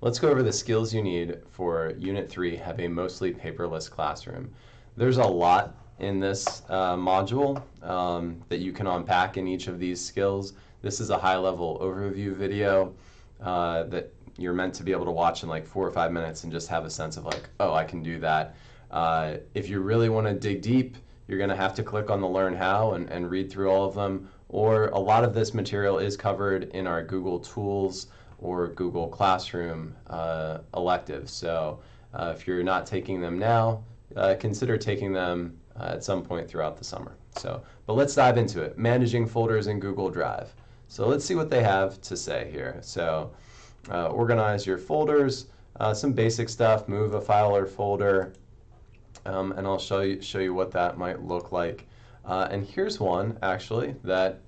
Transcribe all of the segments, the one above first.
Let's go over the skills you need for Unit 3, Have a Mostly Paperless Classroom. There's a lot in this module that you can unpack in each of these skills. This is a high-level overview video that you're meant to be able to watch in like 4 or 5 minutes and just have a sense of like, oh, I can do that. If you really want to dig deep, you're going to have to click on the Learn How and read through all of them. Or a lot of this material is covered in our Google Tools or Google Classroom electives. So if you're not taking them now, consider taking them at some point throughout the summer. But let's dive into it. Managing folders in Google Drive. So let's see what they have to say here. So organize your folders, some basic stuff, move a file or folder, and I'll show you what that might look like. And here's one actually that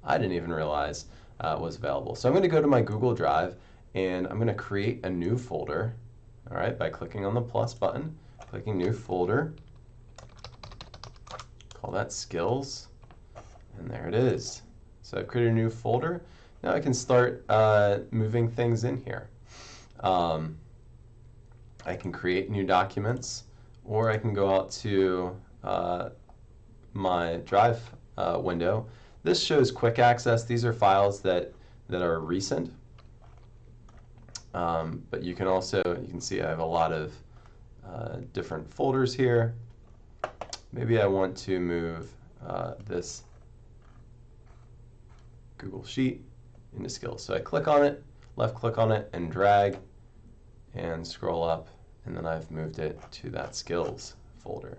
I didn't even realize was available. So I'm going to go to my Google Drive and I'm going to create a new folder, all right, by clicking on the plus button, clicking new folder, call that skills, and there it is. So I've created a new folder. Now I can start moving things in here. I can create new documents, or I can go out to my Drive window. This shows quick access. These are files that are recent. But you can also, you can see I have a lot of different folders here. Maybe I want to move this Google Sheet into skills. So I click on it, left click on it, and drag and scroll up, and then I've moved it to that skills folder.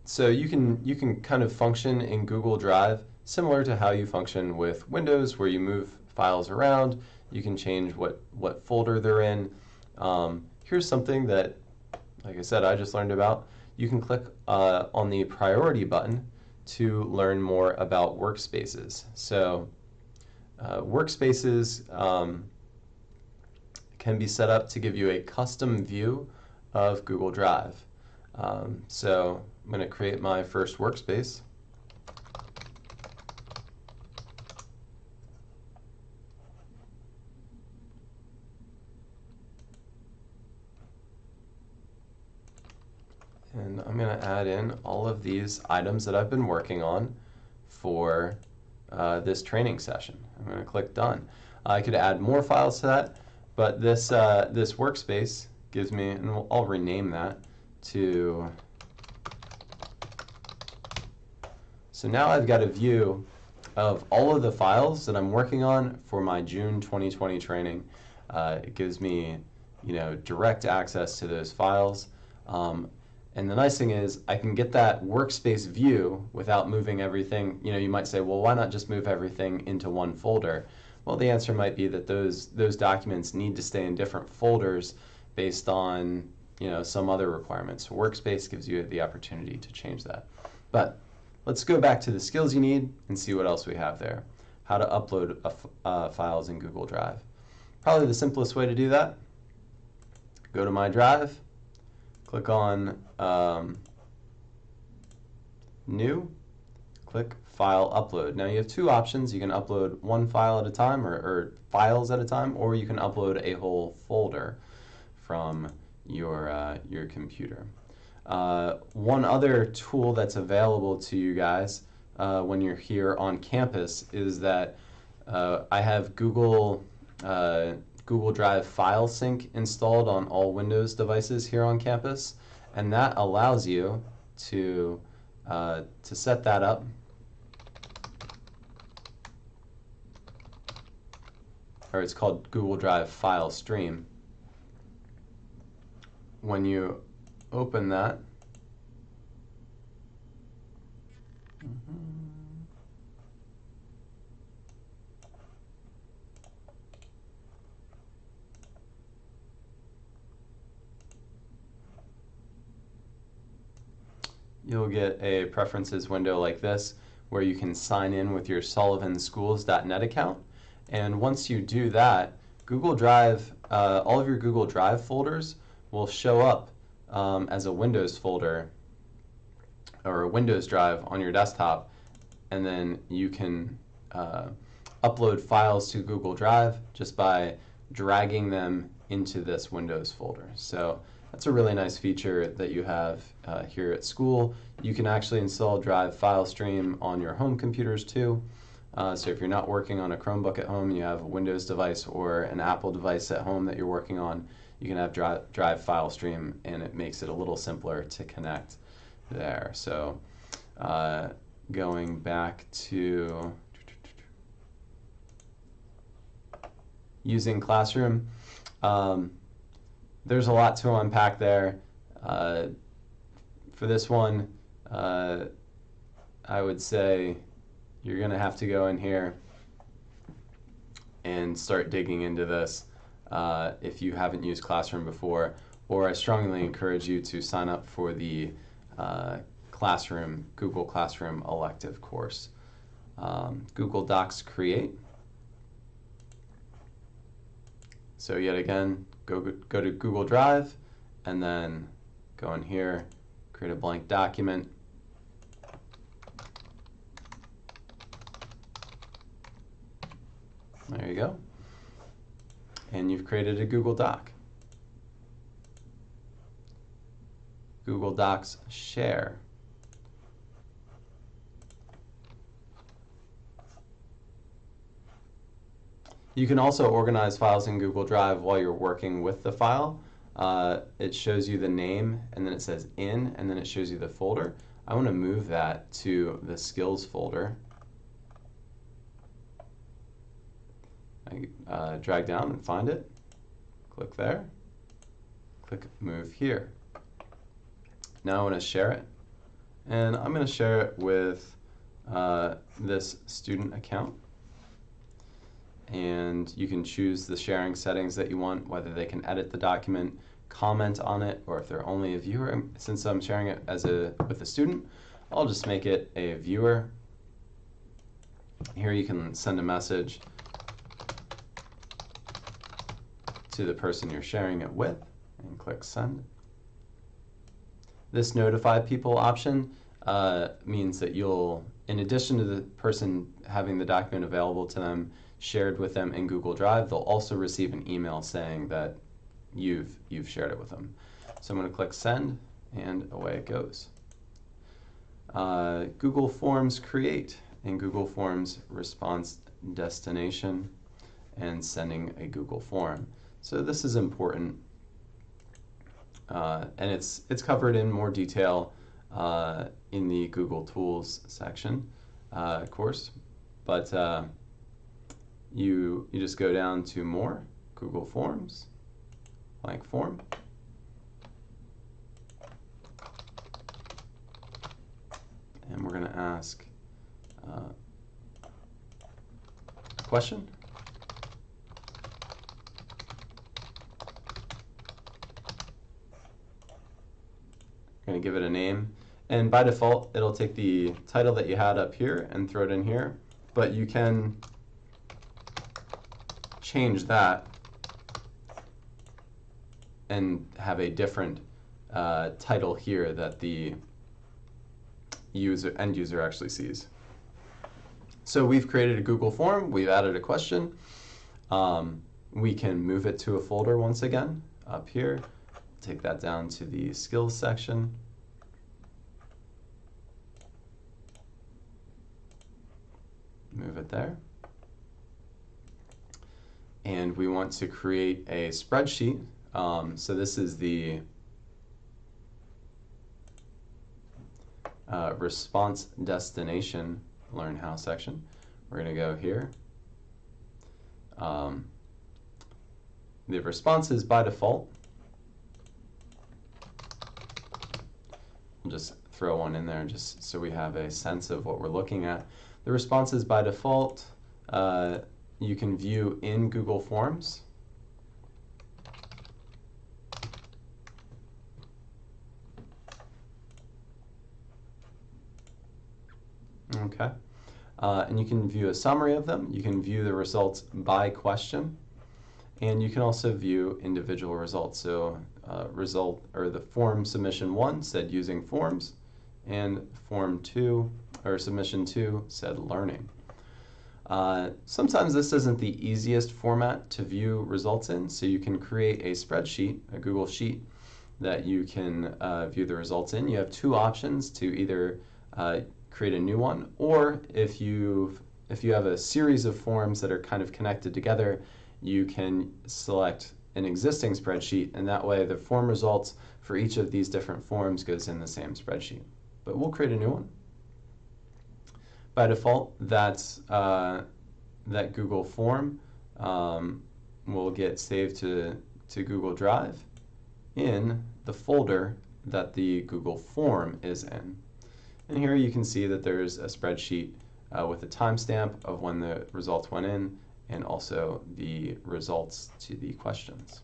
So you can kind of function in Google Drive similar to how you function with Windows, where you move files around. You can change what folder they're in. Here's something that, like I said, I just learned about. You can click on the priority button to learn more about workspaces. So workspaces can be set up to give you a custom view of Google Drive. So I'm going to create my first workspace. And I'm going to add in all of these items that I've been working on for this training session. I'm going to click Done. I could add more files to that, but this workspace gives me, and I'll rename that to, so now I've got a view of all of the files that I'm working on for my June 2020 training. It gives me, direct access to those files. And the nice thing is I can get that workspace view without moving everything. You might say, well, why not just move everything into one folder? Well, the answer might be that those documents need to stay in different folders based on some other requirements. Workspace gives you the opportunity to change that. But let's go back to the skills you need and see what else we have there. How to upload files in Google Drive. Probably the simplest way to do that, go to My Drive, click on New, click File Upload. Now you have two options. You can upload one file at a time, or files at a time, or you can upload a whole folder from your computer. One other tool that's available to you guys when you're here on campus is that I have Google Drive File Sync installed on all Windows devices here on campus, and that allows you to set that up. Or it's called Google Drive File Stream. When you open that, you'll get a preferences window like this where you can sign in with your sullivanschools.net account. And once you do that, Google Drive, all of your Google Drive folders will show up as a Windows folder or a Windows drive on your desktop, and then you can upload files to Google Drive just by dragging them into this Windows folder. So that's a really nice feature that you have here at school. You can actually install Drive file stream on your home computers too. So if you're not working on a Chromebook at home and you have a Windows device or an Apple device at home that you're working on, you can have Drive file stream, and it makes it a little simpler to connect there. So going back to using Classroom, there's a lot to unpack there. For this one, I would say you're going to have to go in here and start digging into this if you haven't used Classroom before, or I strongly encourage you to sign up for the Google Classroom elective course. Google Docs Create. So yet again, go to Google Drive, and then go in here, create a blank document. There you go. And you've created a Google Doc. Google Docs Share. You can also organize files in Google Drive while you're working with the file. It shows you the name, and then it says in, and then it shows you the folder. I want to move that to the skills folder. I drag down and find it, click there, click move here. Now I want to share it, and I'm going to share it with this student account. And you can choose the sharing settings that you want, whether they can edit the document, comment on it, or if they're only a viewer. Since I'm sharing it with a student, I'll just make it a viewer. Here you can send a message to the person you're sharing it with, and click send. This notify people option means that you'll, in addition to the person having the document available to them, shared with them in Google Drive, they'll also receive an email saying that you've shared it with them. So I'm going to click send, and away it goes. Google Forms Create, and Google Forms response destination, and sending a Google form. So this is important, and it's covered in more detail in the Google Tools section course, but you just go down to more, Google Forms, blank form, and we're going to ask a question. We're going to give it a name, and by default it'll take the title that you had up here and throw it in here, but you can change that and have a different title here that the end user actually sees. So we've created a Google form, we've added a question. We can move it to a folder once again up here. Take that down to the skills section. Move it there. And we want to create a spreadsheet. So this is the response destination learn how section. We're going to go here. The responses by default, we'll just throw one in there just so we have a sense of what we're looking at. The responses by default you can view in Google Forms. Okay, and you can view a summary of them. You can view the results by question, and you can also view individual results. So the form submission 1 said using forms, and form 2 or submission 2 said learning. Sometimes this isn't the easiest format to view results in, so you can create a spreadsheet, a Google Sheet, that you can view the results in. You have two options to either create a new one, or if you have a series of forms that are kind of connected together, you can select an existing spreadsheet, and that way the form results for each of these different forms goes in the same spreadsheet. But we'll create a new one. By default, that's that Google form will get saved to Google Drive in the folder that the Google form is in. And here you can see that there's a spreadsheet with a timestamp of when the results went in, and also the results to the questions.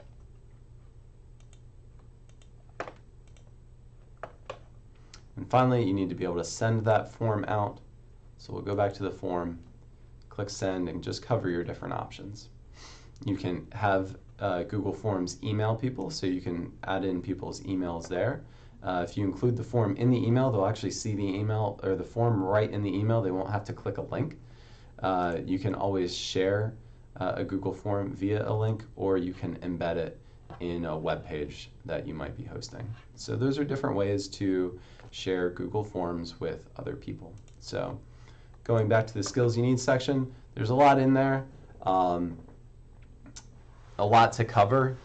And finally, you need to be able to send that form out. So we'll go back to the form, click send, and just cover your different options. You can have Google Forms email people, so you can add in people's emails there. If you include the form in the email, they'll actually see the email or the form right in the email. They won't have to click a link. You can always share a Google form via a link, or you can embed it in a web page that you might be hosting. So those are different ways to share Google Forms with other people. So going back to the skills you need section, there's a lot in there, a lot to cover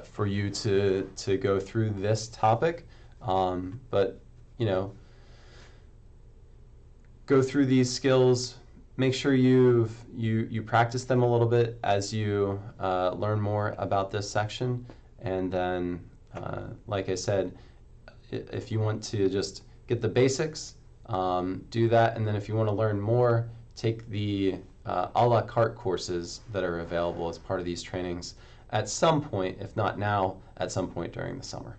for you to go through this topic. But go through these skills. Make sure you practice them a little bit as you learn more about this section, and then, like I said, if you want to just get the basics, do that, and then if you want to learn more, take the a la carte courses that are available as part of these trainings at some point, if not now, at some point during the summer.